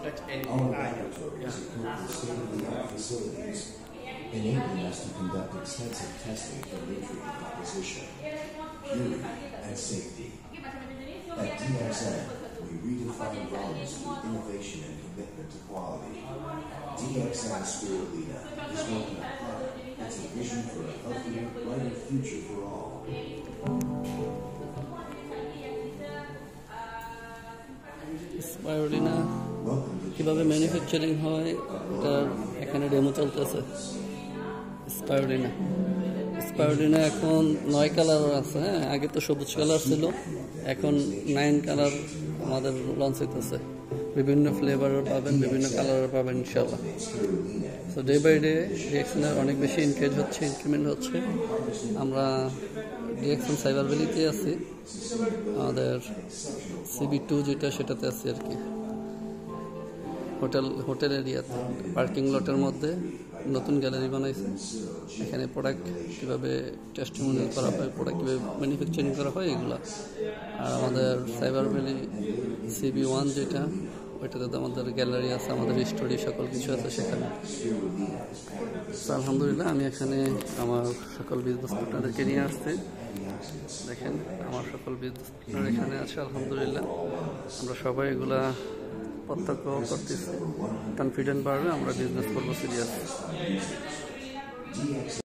touch any. Our laboratory is equipped with state-of-the-art facilities, enabling us to conduct extensive testing for nutrient composition, purity, and safety. At DXN, we redefine wellness through innovation and commitment to quality. DXN Spirulina is more than a product. It's a vision for a healthier, brighter future for all. Spirulina কিভাবে manufacturing হয় এটার এখানে demo চলতেছে। Spirulina এখন 9 colour আছে। হ্যাঁ, আগে তো সবুজ কালার ছিল, এখন 9 কালার আমাদের লঞ্চ হইতেছে। বিভিন্ন ফ্লেভারের পাবেন, বিভিন্ন কালারের পাবেন ইনশাল্লাহ। সো ডে বাই ডে ডিএক্সএনের অনেক বেশি ইনক্রিমেন্ট হচ্ছে। আমরা ডিএক্সএন সাইবার ভ্যালিতে আছি, আমাদের CB2 যেটা সেটাতে আছি আর কি, হোটেল এরিয়াতে পার্কিং লটের মধ্যে নতুন গ্যালারি বানাইছে। এখানে প্রোডাক্ট কীভাবে টেস্টিমোনিয়াল করা হয়, প্রোডাক্ট কীভাবে ম্যানুফ্যাকচারিং করা হয় এগুলো। আর আমাদের সাইবার ভ্যালি CB1 যেটা, ওইটাতে আমাদের গ্যালারি আছে, আমাদের স্টোরি সকল কিছু আছে সেখানে। আলহামদুলিল্লাহ আমি এখানে আমার সকল বিজনেস পার্টনারদেরকে নিয়ে আসছি। দেখেন আমার সকল বিজনেস পার্টনার এখানে আছে আলহামদুলিল্লাহ। আমরা সবাই এগুলা প্রত্যক্ষ করতেছি, কনফিডেন্ট বাড়বে, আমরা বিজনেস করবো সিরিয়াস।